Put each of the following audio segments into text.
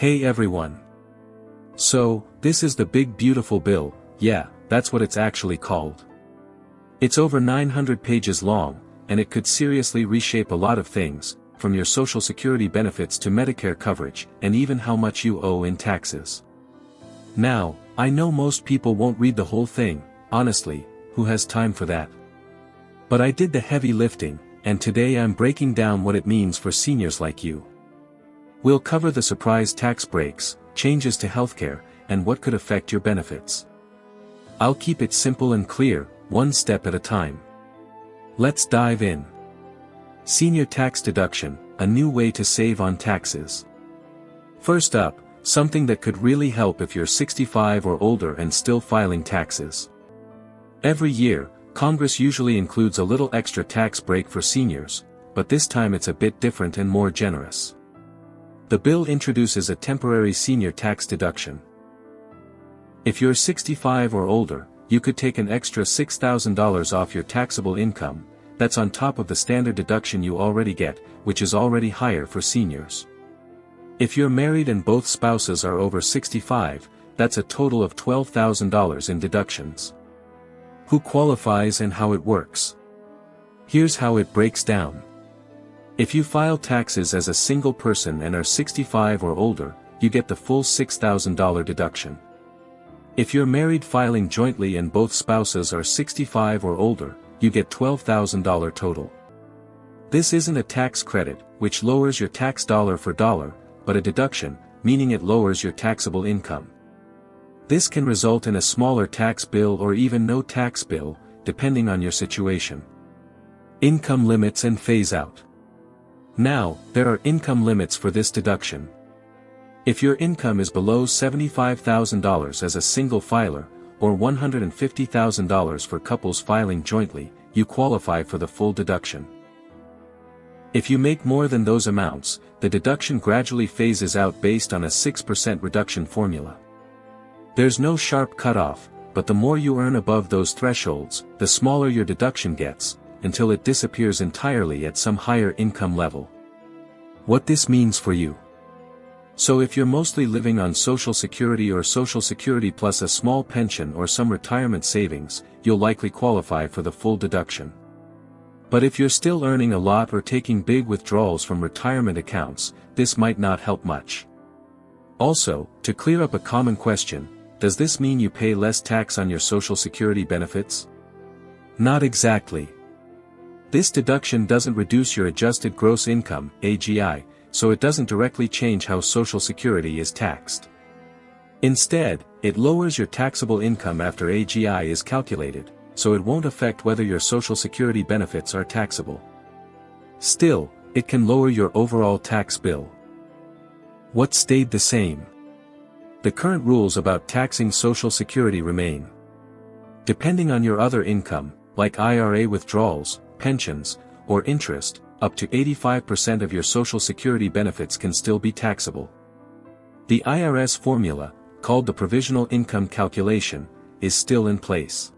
Hey everyone. So, this is the big beautiful bill. Yeah, that's what it's actually called. It's over 900 pages long, and it could seriously reshape a lot of things, from your Social Security benefits to Medicare coverage, and even how much you owe in taxes. Now, I know most people won't read the whole thing, honestly, who has time for that? But I did the heavy lifting, and today I'm breaking down what it means for seniors like you. We'll cover the surprise tax breaks, changes to healthcare, and what could affect your benefits. I'll keep it simple and clear, one step at a time. Let's dive in. Senior tax deduction, a new way to save on taxes. First up, something that could really help if you're 65 or older and still filing taxes. Every year, Congress usually includes a little extra tax break for seniors, but this time it's a bit different and more generous. The bill introduces a temporary senior tax deduction. If you're 65 or older, you could take an extra $6,000 off your taxable income. That's on top of the standard deduction you already get, which is already higher for seniors. If you're married and both spouses are over 65, that's a total of $12,000 in deductions. Who qualifies and how it works? Here's how it breaks down. If you file taxes as a single person and are 65 or older, you get the full $6,000 deduction. If you're married filing jointly and both spouses are 65 or older, you get $12,000 total. This isn't a tax credit, which lowers your tax dollar for dollar, but a deduction, meaning it lowers your taxable income. This can result in a smaller tax bill or even no tax bill, depending on your situation. Income limits and phase-out. Now, there are income limits for this deduction. If your income is below $75,000 as a single filer, or $150,000 for couples filing jointly, you qualify for the full deduction. If you make more than those amounts, the deduction gradually phases out based on a 6% reduction formula. There's no sharp cutoff, but the more you earn above those thresholds, the smaller your deduction gets, until it disappears entirely at some higher income level. What this means for you. So if you're mostly living on Social Security or Social Security plus a small pension or some retirement savings, you'll likely qualify for the full deduction. But if you're still earning a lot or taking big withdrawals from retirement accounts, this might not help much. Also, to clear up a common question, does this mean you pay less tax on your Social Security benefits? Not exactly. This deduction doesn't reduce your adjusted gross income, AGI, so it doesn't directly change how Social Security is taxed. Instead, it lowers your taxable income after AGI is calculated, so it won't affect whether your Social Security benefits are taxable. Still, it can lower your overall tax bill. What stayed the same? The current rules about taxing Social Security remain. Depending on your other income, like IRA withdrawals, pensions, or interest, up to 85% of your Social Security benefits can still be taxable. The IRS formula, called the Provisional Income Calculation, is still in place.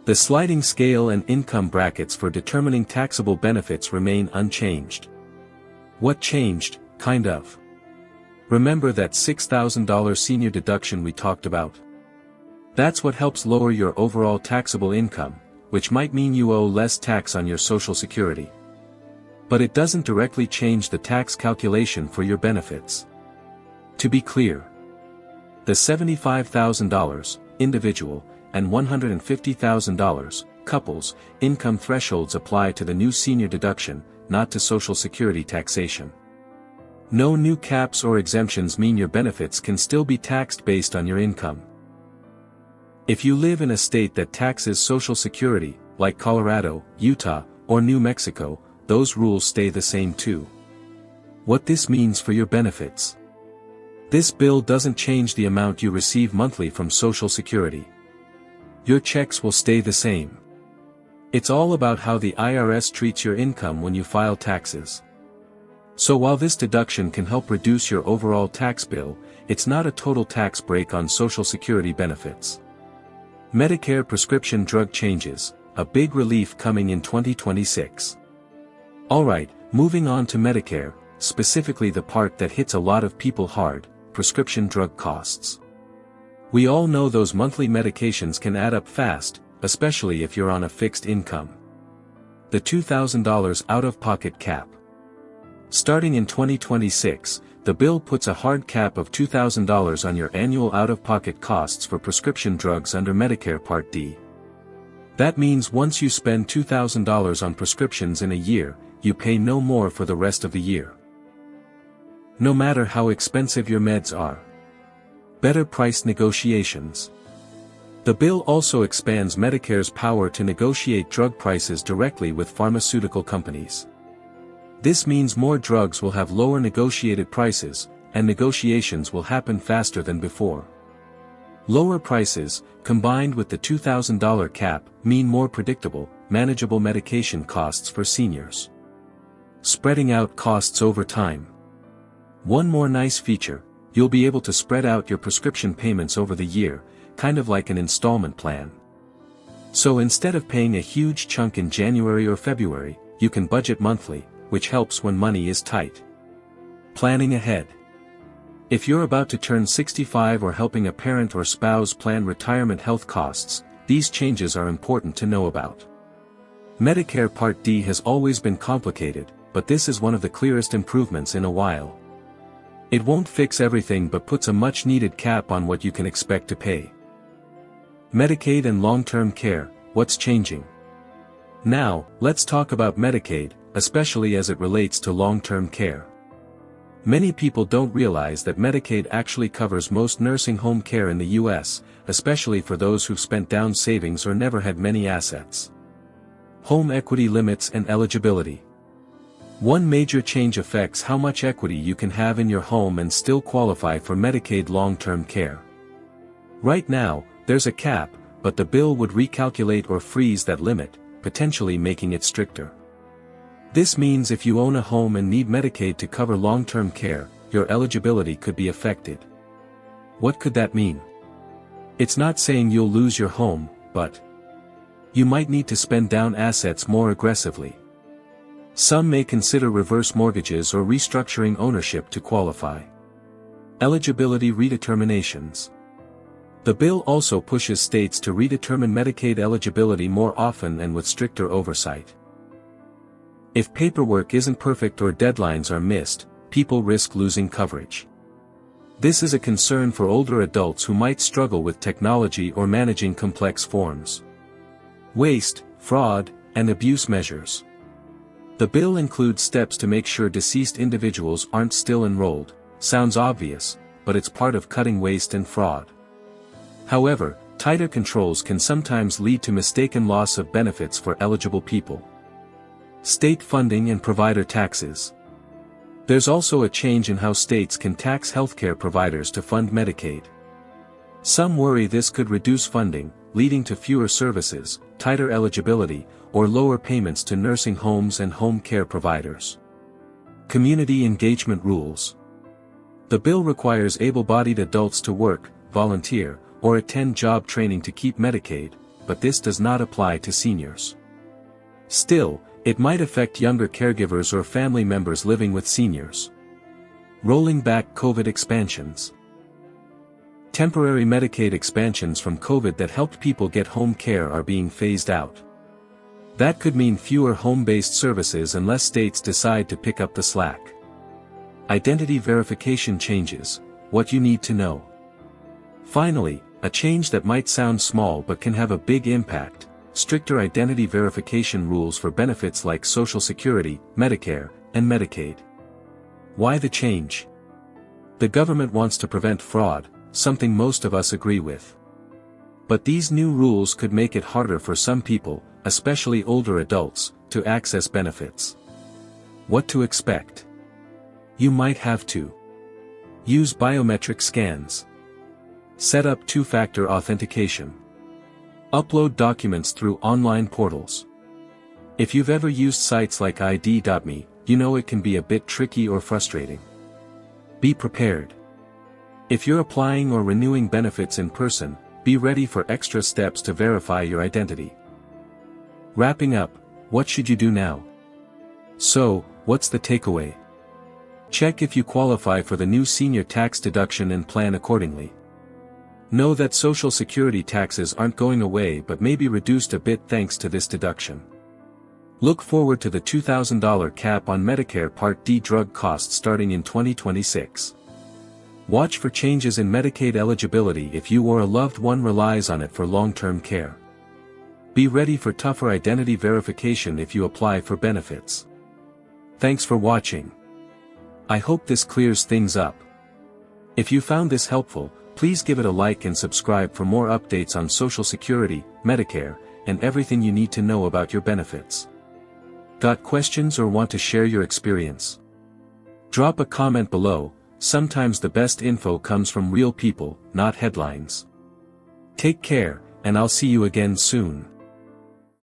The sliding scale and income brackets for determining taxable benefits remain unchanged. What changed, kind of? Remember that $6,000 senior deduction we talked about? That's what helps lower your overall taxable income, which might mean you owe less tax on your Social Security. But it doesn't directly change the tax calculation for your benefits. To be clear, the $75,000, individual, and $150,000, couples, income thresholds apply to the new senior deduction, not to Social Security taxation. No new caps or exemptions mean your benefits can still be taxed based on your income. If you live in a state that taxes Social Security, like Colorado, Utah, or New Mexico, those rules stay the same too. What this means for your benefits. This bill doesn't change the amount you receive monthly from Social Security. Your checks will stay the same. It's all about how the IRS treats your income when you file taxes. So while this deduction can help reduce your overall tax bill, it's not a total tax break on Social Security benefits. Medicare prescription drug changes, a big relief coming in 2026. Alright, moving on to Medicare, specifically the part that hits a lot of people hard: prescription drug costs. We all know those monthly medications can add up fast, especially if you're on a fixed income. The $2,000 out-of-pocket cap. Starting in 2026, the bill puts a hard cap of $2,000 on your annual out-of-pocket costs for prescription drugs under Medicare Part D. That means once you spend $2,000 on prescriptions in a year, you pay no more for the rest of the year. No matter how expensive your meds are. Better price negotiations. The bill also expands Medicare's power to negotiate drug prices directly with pharmaceutical companies. This means more drugs will have lower negotiated prices, and negotiations will happen faster than before. Lower prices, combined with the $2,000 cap, mean more predictable, manageable medication costs for seniors. Spreading out costs over time. One more nice feature: you'll be able to spread out your prescription payments over the year, kind of like an installment plan. So instead of paying a huge chunk in January or February, you can budget monthly, which helps when money is tight. Planning ahead. If you're about to turn 65 or helping a parent or spouse plan retirement health costs, these changes are important to know about. Medicare Part D has always been complicated, but this is one of the clearest improvements in a while. It won't fix everything but puts a much-needed cap on what you can expect to pay. Medicaid and long-term care, what's changing? Now, let's talk about Medicaid, especially as it relates to long-term care. Many people don't realize that Medicaid actually covers most nursing home care in the U.S., especially for those who've spent down savings or never had many assets. Home equity limits and eligibility. One major change affects how much equity you can have in your home and still qualify for Medicaid long-term care. Right now, there's a cap, but the bill would recalculate or freeze that limit, potentially making it stricter. This means if you own a home and need Medicaid to cover long-term care, your eligibility could be affected. What could that mean? It's not saying you'll lose your home, but you might need to spend down assets more aggressively. Some may consider reverse mortgages or restructuring ownership to qualify. Eligibility redeterminations. The bill also pushes states to redetermine Medicaid eligibility more often and with stricter oversight. If paperwork isn't perfect or deadlines are missed, people risk losing coverage. This is a concern for older adults who might struggle with technology or managing complex forms. Waste, fraud, and abuse measures. The bill includes steps to make sure deceased individuals aren't still enrolled. Sounds obvious, but it's part of cutting waste and fraud. However, tighter controls can sometimes lead to mistaken loss of benefits for eligible people. State funding and provider taxes. There's also a change in how states can tax healthcare providers to fund Medicaid. Some worry this could reduce funding, leading to fewer services, tighter eligibility, or lower payments to nursing homes and home care providers. Community engagement rules. The bill requires able-bodied adults to work, volunteer, or attend job training to keep Medicaid, but this does not apply to seniors. Still, it might affect younger caregivers or family members living with seniors. Rolling back COVID expansions. Temporary Medicaid expansions from COVID that helped people get home care are being phased out. That could mean fewer home-based services unless states decide to pick up the slack. Identity verification changes, what you need to know. Finally, a change that might sound small but can have a big impact: stricter identity verification rules for benefits like Social Security, Medicare, and Medicaid. Why the change? The government wants to prevent fraud, something most of us agree with. But these new rules could make it harder for some people, especially older adults, to access benefits. What to expect? You might have to use biometric scans, set up two-factor authentication, upload documents through online portals. If you've ever used sites like ID.me, you know it can be a bit tricky or frustrating. Be prepared. If you're applying or renewing benefits in person, be ready for extra steps to verify your identity. Wrapping up, what should you do now? So, what's the takeaway? Check if you qualify for the new senior tax deduction and plan accordingly. Know that Social Security taxes aren't going away but may be reduced a bit thanks to this deduction. Look forward to the $2,000 cap on Medicare Part D drug costs starting in 2026. Watch for changes in Medicaid eligibility if you or a loved one relies on it for long-term care. Be ready for tougher identity verification if you apply for benefits. Thanks for watching. I hope this clears things up. If you found this helpful, please give it a like and subscribe for more updates on Social Security, Medicare, and everything you need to know about your benefits. Got questions or want to share your experience? Drop a comment below. Sometimes the best info comes from real people, not headlines. Take care, and I'll see you again soon.